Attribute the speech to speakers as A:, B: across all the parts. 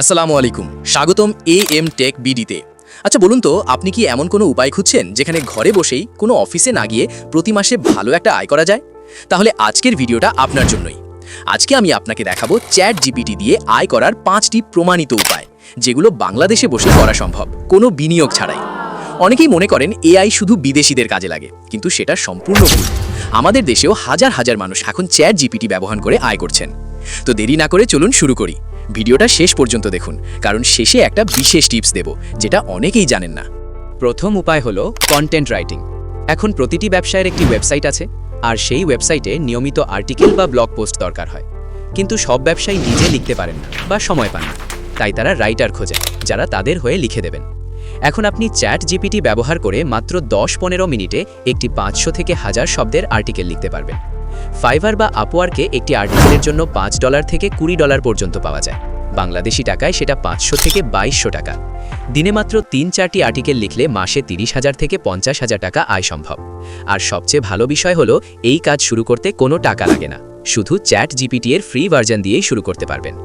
A: আসসালামু আলাইকুম, স্বাগতম এএম টেক বিডিতে। আচ্ছা বলুন তো, আপনি কি এমন কোনো উপায় খুঁজছেন যেখানে ঘরে বসেই কোনো অফিসে না গিয়ে প্রতি মাসে ভালো একটা আয় করা যায়? তাহলে আজকের ভিডিওটা আপনার জন্যই। আজকে আমি আপনাকে দেখাবো চ্যাট জিপিটি দিয়ে আয় করার 5টি প্রমাণিত উপায়, যেগুলো বাংলাদেশে বসে করা সম্ভব, কোনো বিনিয়োগ ছাড়াই। অনেকেই মনে করেন এআই শুধু বিদেশিদের কাজে লাগে, কিন্তু সেটা সম্পূর্ণ ভুল। আমাদের দেশেও হাজার হাজার মানুষ এখন চ্যাট জিপিটি ব্যবহার করে আয় করছেন। তো দেরি না করে চলুন শুরু করি। ভিডিওটা শেষ পর্যন্ত দেখুন, কারণ শেষে একটা বিশেষ টিপস দেব যেটা অনেকেই জানেন না।
B: প্রথম উপায় হলো কন্টেন্ট রাইটিং। এখন প্রতিটি ব্যবসায়ের একটি ওয়েবসাইট আছে, আর সেই ওয়েবসাইটে নিয়মিত আর্টিকেল বা ব্লগ পোস্ট দরকার হয়। কিন্তু সব ব্যবসায়ী নিজে লিখতে পারেন না বা সময় পান না, তাই তারা রাইটার খোঁজেন যারা তাদের হয়ে লিখে দেবেন। এখন আপনি চ্যাট জিপিটি ব্যবহার করে মাত্র 10-15 মিনিটে একটি 500 থেকে 1000 শব্দের আর্টিকেল লিখতে পারবেন। ফাইভার বা আপওয়ার্কে একটি আর্টিকেলের জন্য $5 থেকে $20 পর্যন্ত পাওয়া যায়। বাংলাদেশি টাকায় সেটা 500 থেকে 2200 টাকা। দিনে মাত্র 3-4টি আর্টিকেল লিখলে মাসে 30,000 থেকে 50,000 টাকা আয় সম্ভব। আর সবচেয়ে ভালো বিষয় হলো, এই কাজ শুরু করতে কোনো টাকা লাগে না, শুধু চ্যাট জিপিটি এর ফ্রি ভার্জন দিয়েই শুরু করতে পারবেন।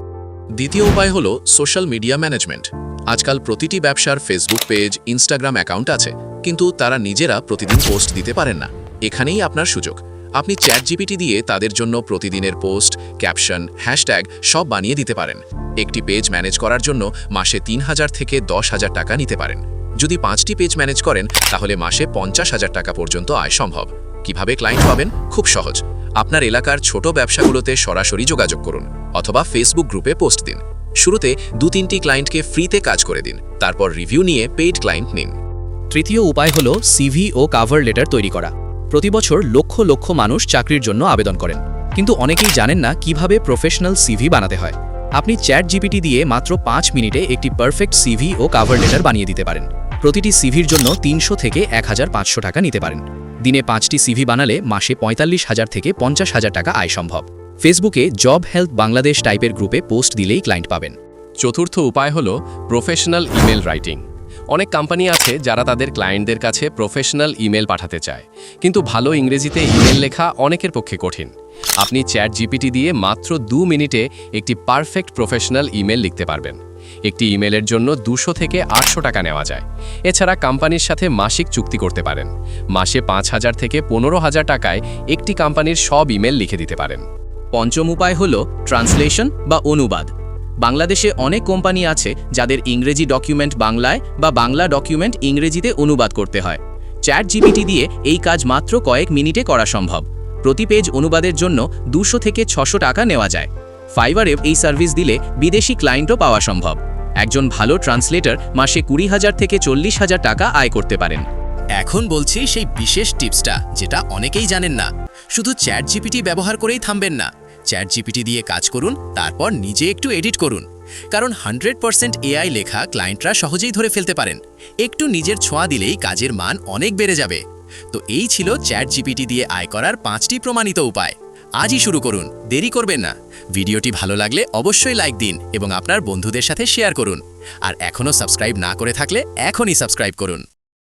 C: দ্বিতীয় উপায় হলো সোশ্যাল মিডিয়া ম্যানেজমেন্ট। আজকাল প্রতিটি ব্যবসার ফেসবুক পেজ, ইনস্টাগ্রাম অ্যাকাউন্ট আছে, কিন্তু তারা নিজেরা প্রতিদিন পোস্ট দিতে পারেন না। এখানেই আপনার সুযোগ। আপনি চ্যাট জিপিটি দিয়ে তাদের জন্য প্রতিদিনের পোস্ট, ক্যাপশন, হ্যাশট্যাগ সব বানিয়ে দিতে পারেন। একটি পেজ ম্যানেজ করার জন্য মাসে 3,000 থেকে 10,000 টাকা নিতে পারেন। যদি 5টি পেজ ম্যানেজ করেন, তাহলে মাসে 50,000 টাকা পর্যন্ত আয় সম্ভব। কিভাবে ক্লায়েন্ট পাবেন? খুব সহজ। আপনার এলাকার ছোট ব্যবসাগুলোতে সরাসরি যোগাযোগ করুন, অথবা ফেসবুক গ্রুপে পোস্ট দিন। শুরুতে 2-3টি ক্লায়েন্টকে ফ্রিতে কাজ করে দিন, তারপর রিভিউ নিয়ে পেইড ক্লায়েন্ট নিন।
A: তৃতীয় উপায় হলো সিভি ও কাভার লেটার তৈরি করা। প্রতি বছর লক্ষ লক্ষ মানুষ চাকরির জন্য আবেদন করেন, কিন্তু অনেকেই জানেন না কিভাবে প্রফেশনাল সিভি বানাতে হয়। আপনি চ্যাট জিপিটি দিয়ে মাত্র 5 মিনিটে একটি পারফেক্ট সিভি ও কাভার লেটার বানিয়ে দিতে পারেন। প্রতিটি সিভির জন্য 300 থেকে 1500 টাকা নিতে পারেন। দিনে 5টি সিভি বানালে মাসে 45,000 থেকে 50,000 টাকা আয় সম্ভব। ফেসবুকে জব হেল্প বাংলাদেশ টাইপের গ্রুপে পোস্ট দিলেই ক্লায়েন্ট পাবেন।
D: চতুর্থ উপায় হলো প্রফেশনাল ইমেল রাইটিং। অনেক কোম্পানি আছে যারা তাদের ক্লায়েন্টদের কাছে প্রফেশনাল ইমেল পাঠাতে চায়, কিন্তু ভালো ইংরেজিতে ইমেল লেখা অনেকের পক্ষে কঠিন। আপনি চ্যাট জিপিটি দিয়ে মাত্র 2 মিনিটে একটি পারফেক্ট প্রফেশনাল ইমেল লিখতে পারবেন। একটি ইমেলের জন্য 200 থেকে 800 টাকা নেওয়া যায়। এছাড়া কোম্পানির সাথে মাসিক চুক্তি করতে পারেন। মাসে 5,000 থেকে 15,000 টাকায় একটি কোম্পানির সব ইমেল লিখে দিতে পারেন।
A: পঞ্চম উপায় হলো ট্রান্সলেশন বা অনুবাদ। বাংলাদেশে অনেক কোম্পানি আছে যাদের ইংরেজি ডকুমেন্ট বাংলায় বা বাংলা ডকুমেন্ট ইংরেজিতে অনুবাদ করতে হয়। চ্যাট জিপিটি দিয়ে এই কাজ মাত্র কয়েক মিনিটে করা সম্ভব। প্রতি পেজ অনুবাদের জন্য 200 থেকে 600 টাকা নেওয়া যায়। ফাইবারে এই সার্ভিস দিলে বিদেশি ক্লায়েন্টও পাওয়া সম্ভব। একজন ভালো ট্রান্সলেটর মাসে 20,000 থেকে 40,000 টাকা আয় করতে পারেন। এখন বলছি সেই বিশেষ টিপসটা, যেটা অনেকেই জানেন না। শুধু চ্যাট জিপিটি ব্যবহার করেই থামবেন না। চ্যাট জিপিটি দিয়ে কাজ করুন, তারপর নিজে একটু এডিট করুন। কারণ 100% এআই লেখা ক্লায়েন্টরা সহজেই ধরে ফেলতে পারেন। একটু নিজের ছোঁয়া দিলেই কাজের মান অনেক বেড়ে যাবে। তো এই ছিল চ্যাট জিপিটি দিয়ে আয় করার 5টি প্রমাণিত উপায়। আজই শুরু করুন, দেরি করবেন না। ভিডিওটি ভালো লাগলে অবশ্যই লাইক দিন এবং আপনার বন্ধুদের সাথে শেয়ার করুন। আর এখনও সাবস্ক্রাইব না করে থাকলে এখনই সাবস্ক্রাইব করুন।